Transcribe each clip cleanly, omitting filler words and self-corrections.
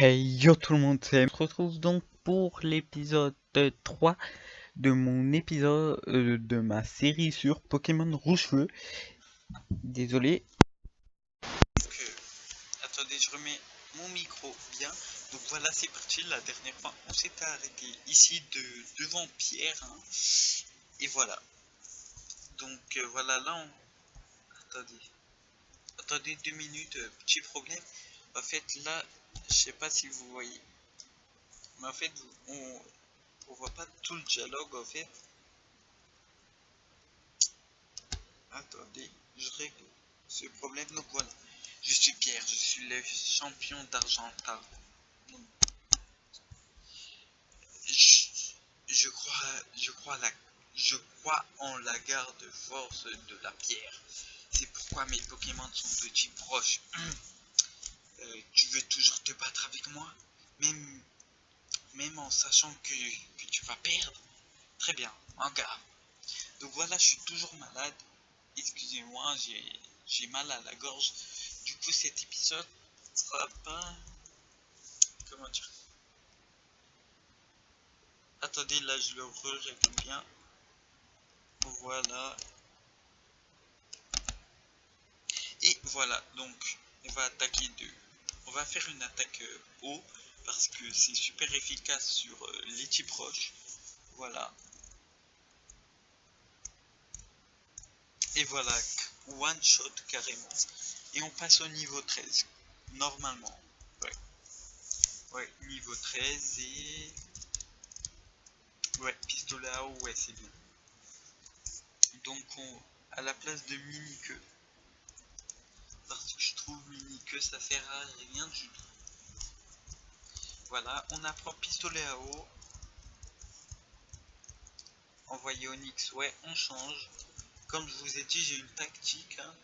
Hey yo tout le monde, on se retrouve donc pour l'épisode 3 de mon épisode de ma série sur Pokémon Rouge-Feu. Désolé. Attendez, je remets mon micro bien. Donc voilà, c'est parti. La dernière fois, on s'était arrêté ici devant Pierre, hein. Et voilà. Donc voilà, là on... Attendez 2 minutes, petit problème. En fait, là, je sais pas si vous voyez. Mais en fait, on voit pas tout le dialogue en fait. Attendez, je règle ce problème. Donc voilà, je suis Pierre, je suis le champion d'Argenta. Je, je crois en la garde force de la pierre. C'est pourquoi mes Pokémon sont de type proche. Tu veux toujours te battre avec moi, même, même en sachant que tu vas perdre. Très bien, en garde. Donc voilà, je suis toujours malade. Excusez-moi, j'ai mal à la gorge. Du coup, cet épisode sera pas... Comment dire? Attendez, là, je le règle bien. Voilà. Et voilà, donc, on va attaquer deux. On va faire une attaque haut, parce que c'est super efficace sur les types roches. Voilà. Et voilà, one shot carrément. Et on passe au niveau 13. Normalement. Ouais. Ouais, niveau 13 et... Ouais, pistolet à eau, ouais, c'est bien. Donc, à la place de mini-queue. Parce que je trouve mini-queue, ça sert à rien du tout. Voilà, on apprend pistolet à eau. Envoyer Onyx, ouais, on change. Comme je vous ai dit, j'ai une tactique. Hein.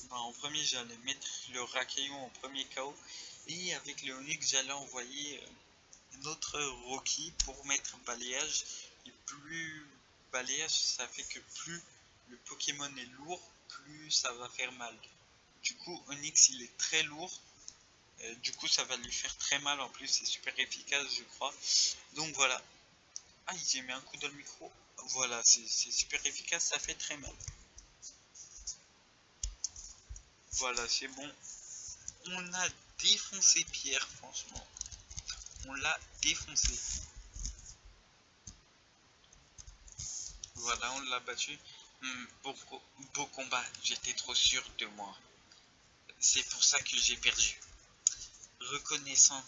En premier, j'allais mettre le Racaillon en premier KO. Et avec le Onyx, j'allais envoyer notre Rocky pour mettre balayage. Et plus balayage, ça fait que plus le Pokémon est lourd, plus ça va faire mal. Du coup, Onyx, il est très lourd. Du coup, ça va lui faire très mal. En plus, c'est super efficace, je crois. Donc voilà. Ah, j'ai mis un coup dans le micro. Voilà, c'est super efficace, ça fait très mal. Voilà, c'est bon. On a défoncé Pierre, franchement. On l'a défoncé. Voilà, on l'a battu. Beau combat, j'étais trop sûr de moi. C'est pour ça que j'ai perdu. Reconnaissant,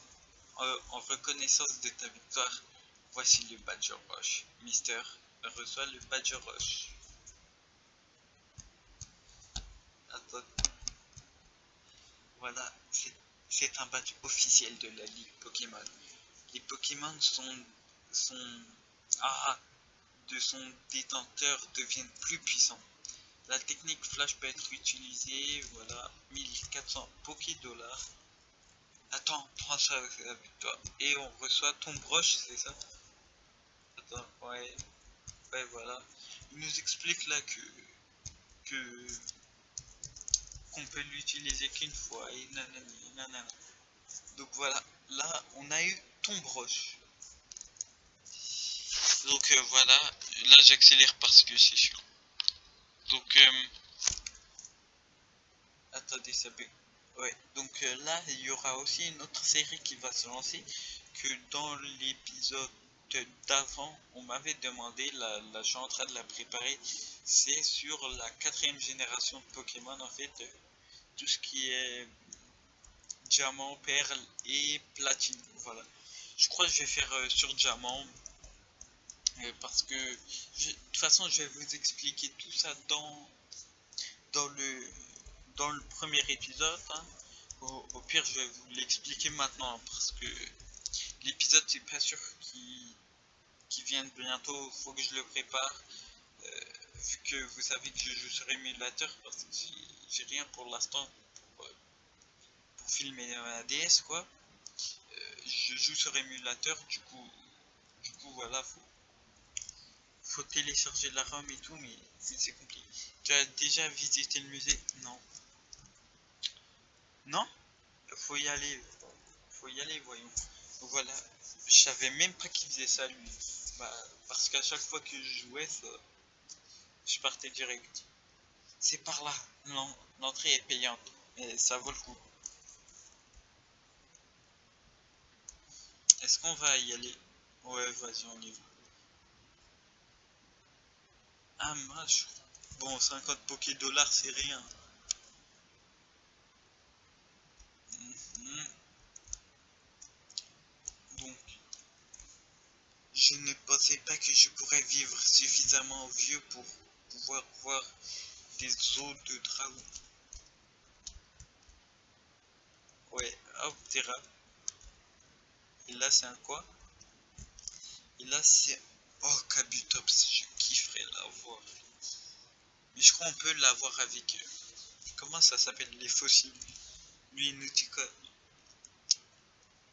en reconnaissance de ta victoire, voici le badge Roche. Mister reçoit le badge Roche. Attends, voilà, c'est un badge officiel de la Ligue Pokémon. Les Pokémon sont ah, de son détenteur deviennent plus puissants. La technique flash peut être utilisée, voilà, 1400 Poké-dollars. Attends, prends ça avec toi. Et on reçoit ton broche, c'est ça? Attends, ouais, ouais, voilà. Il nous explique là que qu'on peut l'utiliser qu'une fois et nanani, nanana. Donc voilà, là on a eu ton broche. Donc voilà, là j'accélère parce que c'est sûr. Donc attendez, ça peut... Ouais, donc là il y aura aussi une autre série qui va se lancer que dans l'épisode d'avant on m'avait demandé, là je suis en train de la préparer, c'est sur la 4ème génération de Pokémon en fait, tout ce qui est diamant, perle et platine, voilà. Je crois que je vais faire sur diamant, parce que de toute façon je vais vous expliquer tout ça dans le, dans le premier épisode, hein. Au pire je vais vous l'expliquer maintenant parce que l'épisode c'est pas sûr qu'il vienne bientôt, faut que je le prépare, vu que vous savez que je joue sur émulateur parce que j'ai rien pour l'instant pour filmer ma DS quoi. Je joue sur émulateur, du coup voilà, faut télécharger la ROM et tout, mais c'est compliqué. Tu as déjà visité le musée? Non. Non? faut y aller. Faut y aller, voyons. Donc voilà. Je savais même pas qu'il faisait ça, lui. Bah, parce qu'à chaque fois que je jouais, je partais direct. C'est par là. L'entrée est payante. Et ça vaut le coup. Est-ce qu'on va y aller? Ouais, vas-y, on y va. Ah, match. Bon, 50 Poké dollars, c'est rien. Mhm. Donc, je ne pensais pas que je pourrais vivre suffisamment vieux pour pouvoir voir des os de dragon. Ouais, hop, Terra. Et là, c'est un quoi? Et là, c'est... Oh, Kabutops, je kifferais l'avoir. Mais je crois qu'on peut l'avoir avec... comment ça s'appelle? Les fossiles. Lui, Nautica.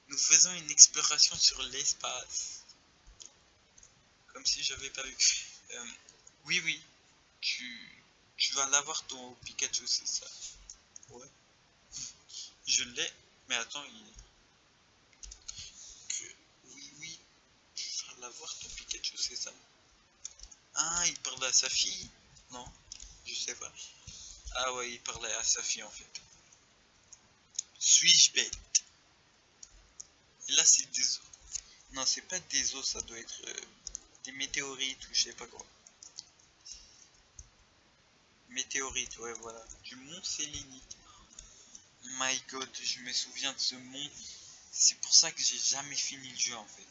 Nous faisons une exploration sur l'espace. Comme si j'avais pas vu. Euh, oui, oui. Tu vas l'avoir ton Pikachu, c'est ça? Ouais. Je l'ai. Mais attends, que... Oui, oui. Tu vas l'avoir ton Pikachu, c'est ça? Ah, il parle à sa fille? Non, je sais pas. Ah ouais, il parlait à sa fille en fait. Suis-je bête? Et là, c'est des os. Non, c'est pas des os, ça doit être des météorites ou je sais pas quoi. Météorites, ouais, voilà. Du mont Sélénite. My god, je me souviens de ce mont. C'est pour ça que j'ai jamais fini le jeu en fait.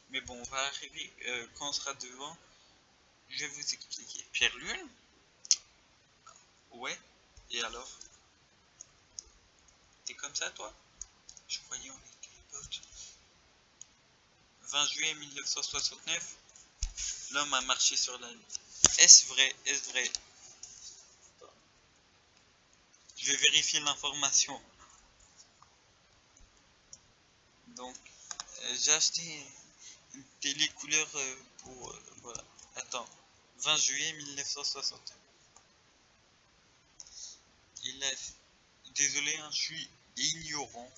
Mais bon, on va arriver quand on sera devant. Je vais vous expliquer. Pierre Lune? Ouais. Et alors? T'es comme ça toi? Je croyais on était potes. 20 juillet 1969, l'homme a marché sur la lune. Est-ce vrai? Est-ce vrai? Je vais vérifier l'information. Donc, j'ai acheté une télé couleur pour... voilà. Attends. 20 juillet 1960. Il a... Désolé, hein, je suis ignorant.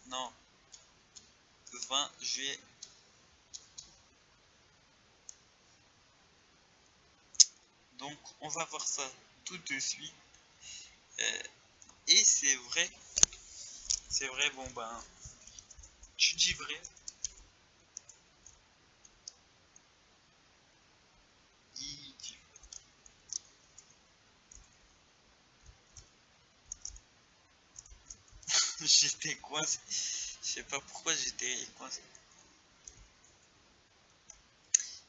Non. 20 juillet. Donc, on va voir ça tout de suite. Euh, et c'est vrai. C'est vrai, bon ben... Tu dis vrai. Il dit... J'étais coincé. Je sais pas pourquoi j'étais coincé.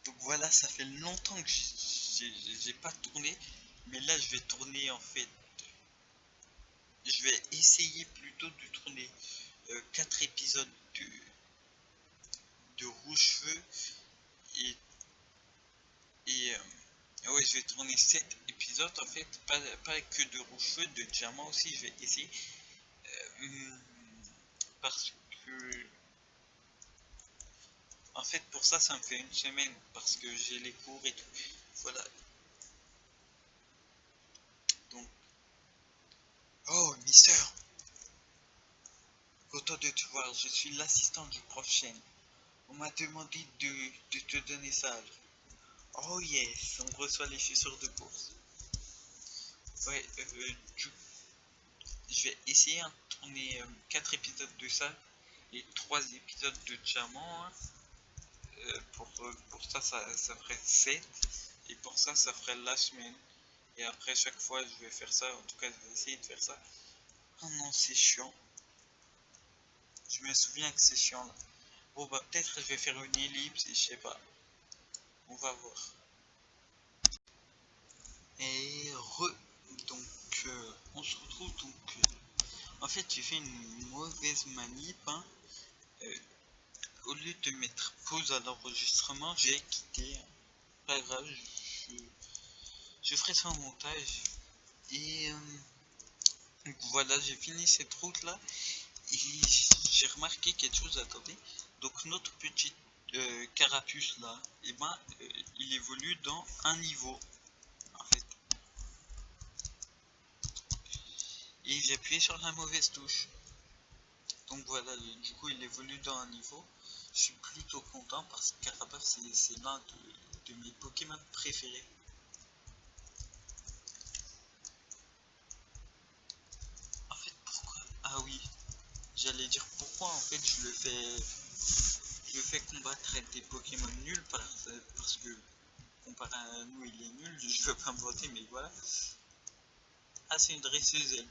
Donc voilà, ça fait longtemps que j'ai pas tourné. Mais là, je vais tourner en fait. Je vais essayer plutôt de tourner 4 épisodes de Rouge-Feu. Et, ouais, je vais tourner 7 épisodes en fait. Pas que de Rouge-Feu, de Diamant aussi. Je vais essayer. Euh, parce que. En fait, pour ça, ça me fait une semaine. Parce que j'ai les cours et tout. Voilà. Donc. Oh, Mister! Content de te voir, je suis l'assistant du prof Chen. On m'a demandé de te donner ça. Oh yes, on reçoit les chaussures de course. Ouais, je vais essayer de tourner 4 épisodes de ça et 3 épisodes de diamant. Hein. Pour ça, ça ferait 7. Et pour ça, ça ferait la semaine. Et après, chaque fois, je vais faire ça. En tout cas, je vais essayer de faire ça. Oh non, c'est chiant. Je me souviens que c'est chiant là. Bon, bah, peut-être je vais faire une ellipse et je sais pas. On va voir. Et donc on se retrouve donc en fait j'ai fait une mauvaise manip hein. Euh, Au lieu de mettre pause à l'enregistrement j'ai quitté hein. Pas grave, je ferai ça en montage et donc voilà j'ai fini cette route là et j'ai remarqué quelque chose. Attendez, donc notre petite carapuce là et ben il évolue dans un niveau en fait. Et j'ai appuyé sur la mauvaise touche. Donc voilà, du coup il évolue dans un niveau. Je suis plutôt content parce que Carapace c'est l'un de mes Pokémon préférés. En fait pourquoi? Ah oui, j'allais dire pourquoi en fait je le fais combattre avec des Pokémon nuls parce que comparé à nous il est nul, je veux pas me voter mais voilà. Ah c'est une dresseuse elle.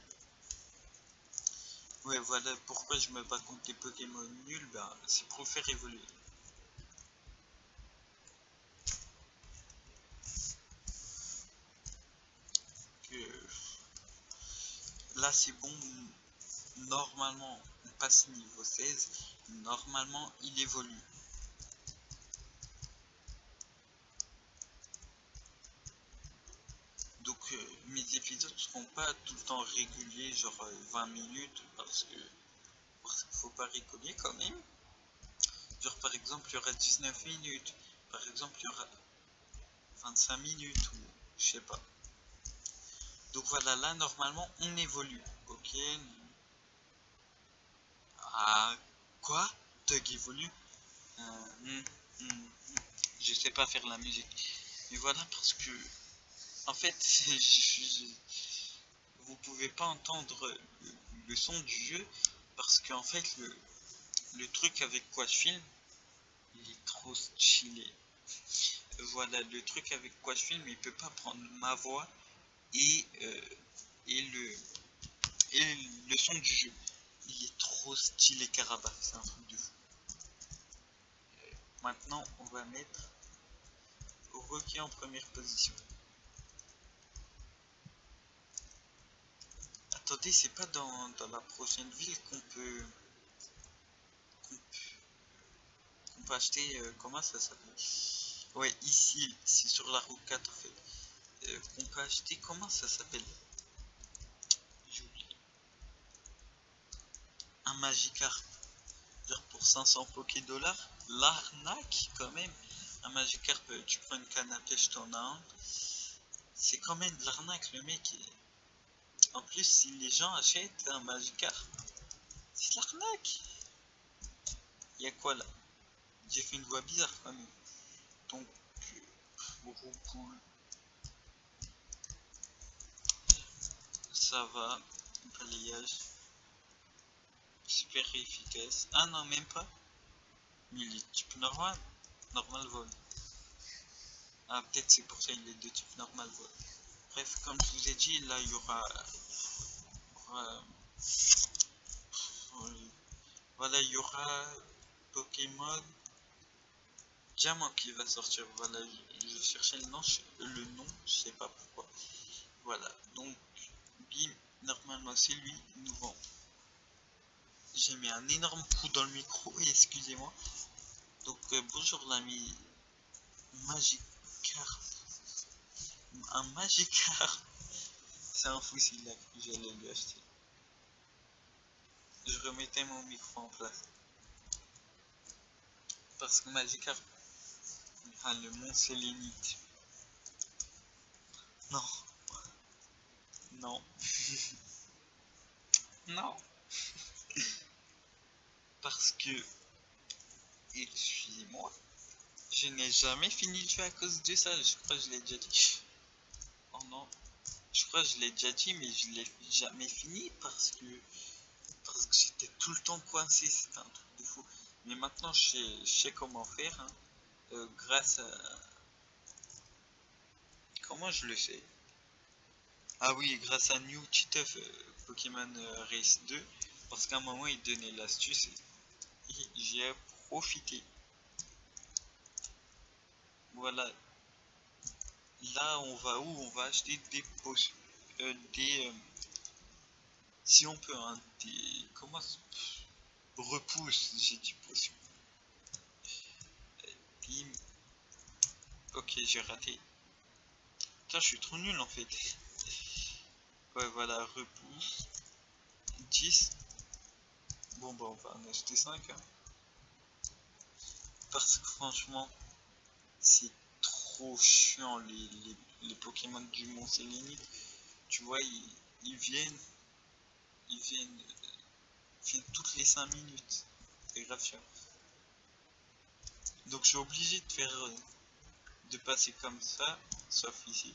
Ouais voilà pourquoi je me bats contre des Pokémon nuls, bah c'est pour le faire évoluer. Que là c'est bon, normalement on passe niveau 16, normalement il évolue. Donc mes épisodes ne seront pas tout le temps réguliers, genre 20 minutes, parce qu'il faut pas rigoler quand même. Genre par exemple il y aura 19 minutes, par exemple il y aura 25 minutes ou je sais pas. Donc voilà, là normalement on évolue, ok. Ah quoi? Doug évolue? Hmm, hmm, je sais pas faire la musique. Mais voilà parce que en fait vous pouvez pas entendre le son du jeu parce qu'en fait le truc avec quoi je filme il est trop stylé. Voilà, le truc avec quoi je filme, il peut pas prendre ma voix et, euh, et, le, et le son du jeu. Il est trop stylé Karabakh, c'est un truc de fou. Maintenant, on va mettre Rocky en première position. Attendez, c'est pas dans la prochaine ville qu'on peut acheter, comment ça s'appelle? Ouais, ici, c'est sur la route 4 en fait. Qu'on peut acheter, comment ça s'appelle? J'ai oublié. Un Magikarp. Dire pour 500 Poké dollars, l'arnaque quand même. Un Magikarp, tu prends une canne à pêche, t'en as un. C'est quand même de l'arnaque, le mec. En plus, si les gens achètent un Magikarp, c'est de l'arnaque. Il y a quoi là? J'ai fait une voix bizarre quand même. Donc, Whirlpool, ça va. Balayage, super efficace. Ah non, même pas. Mais il est type normal. Normal vol. Ah, peut-être c'est pour ça qu'il est de type normal vol. Bref, comme je vous ai dit, là il y aura voilà, il y aura Pokémon Diamant qui va sortir. Voilà, je cherchais le nom, je sais pas pourquoi. Voilà, donc bim, normalement c'est lui, nous vend. J'ai mis un énorme coup dans le micro, excusez-moi. Donc bonjour l'ami Magikarp. Un Magikarp. C'est un fou s'il a cru que j'allais lui acheter. Je remettais mon micro en place. Parce que Magikarp a le mont sélénite. Non, non, non. Parce que, excusez-moi, je n'ai jamais fini le jeu à cause de ça. Je crois que je l'ai déjà dit. Oh non, je crois que je l'ai déjà dit, mais je l'ai jamais fini parce que j'étais tout le temps coincé. C'était un truc de fou. Mais maintenant, je sais comment faire. Hein. Grâce à. Comment je le fais? Ah oui, grâce à New Titeuf Pokémon Race 2. Parce qu'à un moment, il donnait l'astuce et j'y ai profité. Voilà, là on va où? On va acheter des potions. Si on peut, hein, des. Comment repousse, j'ai dit potion. Bim. Ok, j'ai raté. Putain, je suis trop nul en fait. Ouais, voilà, repousse. 10. Bon, bah, on va en acheter 5. Hein. Parce que franchement, c'est trop chiant les Pokémon du Mont Sélénite. Tu vois, ils viennent. ils viennent toutes les 5 minutes. C'est grave chiant. Donc je suis obligé de faire de passer comme ça, sauf ici.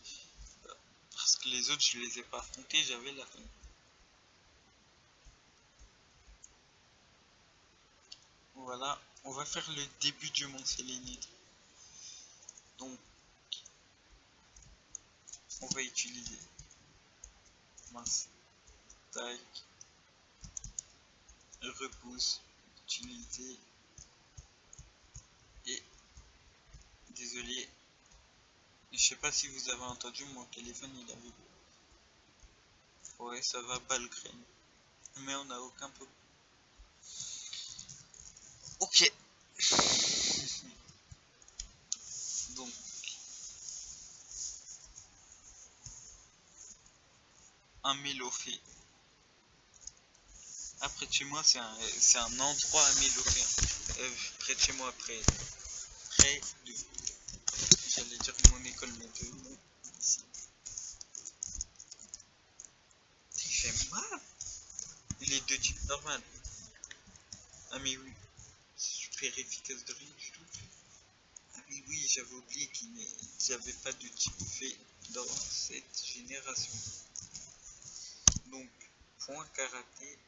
Parce que les autres je les ai pas affrontés, j'avais la fin. Voilà, on va faire le début du mont Sélénite. Donc on va utiliser mince, tac, repousse, utiliser et désolé, je sais pas si vous avez entendu, mon téléphone il avait, ouais ça va balle crème, mais on n'a aucun peu. Ok. Donc un mélophée. Après de chez moi c'est un endroit à mélophée. Près de chez moi, près de, j'allais dire mon école, mais de ici. J'aime pas les deux types normales. Ah mais oui, super efficace de rien du tout. Ah mais oui, j'avais oublié qu'il n'y avait pas de type fait dans cette génération. Donc, point karaté,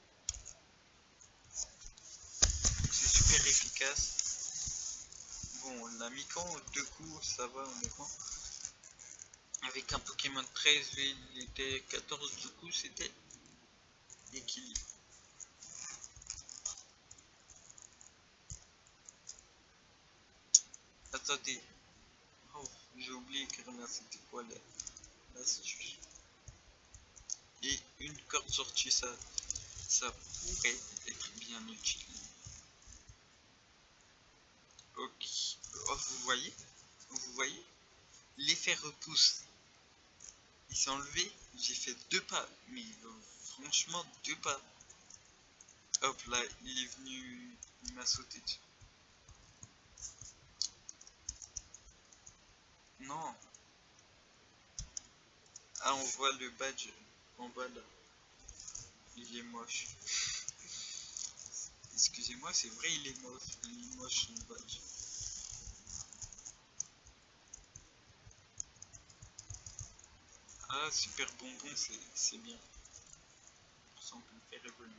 c'est super efficace. Bon, on l'a mis quand 2 coups, ça va honnêtement. Avec un Pokémon 13, il était 14 du coup, c'était équilibre. Attendez, oh, j'ai oublié carrément c'était quoi l'astuce. Et une corde sortie, ça pourrait être bien utile. Ok, oh, vous voyez, l'effet repousse, il s'est enlevé, j'ai fait 2 pas, mais franchement 2 pas. Hop là, il est venu, il m'a sauté dessus. Non. Ah, on voit le badge en bas là. Il est moche. Excusez-moi, c'est vrai, il est moche. Il est moche le badge. Ah, super bonbon, c'est bien. Ça, on peut le faire évoluer.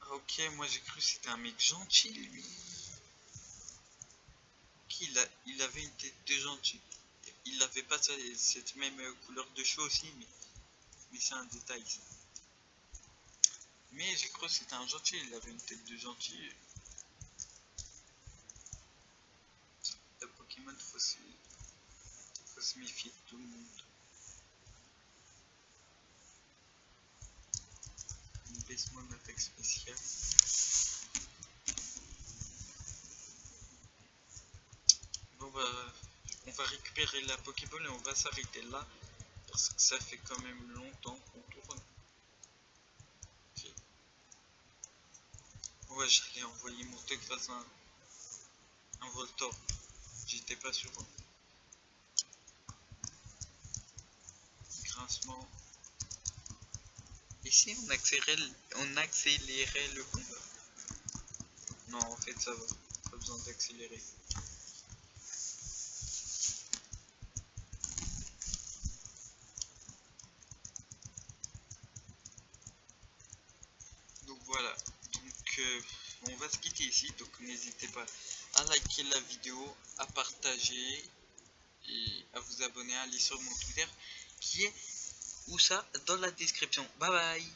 Ah, ok, moi j'ai cru que c'était un mec gentil, lui. Ok, il avait une tête de gentil. Il avait pas cette même couleur de cheveux aussi, mais c'est un détail ça. Mais j'ai cru que c'était un gentil, il avait une tête de gentil. Le Pokémon, faut se méfier de tout le monde. Baisse-moi mon attaque spéciale. Bon bah, on va récupérer la Pokéball et on va s'arrêter là. Parce que ça fait quand même longtemps qu'on tourne. Okay. Ouais, j'allais envoyer mon tech face à un Voltor. J'étais pas sûr. Grincement. Et si on accélérait le combat? Non, en fait, ça va. Pas besoin d'accélérer. Donc voilà. Donc, on va se quitter ici. Donc, n'hésitez pas à liker la vidéo, à partager et à vous abonner, à aller sur mon Twitter qui est où ça dans la description. Bye bye.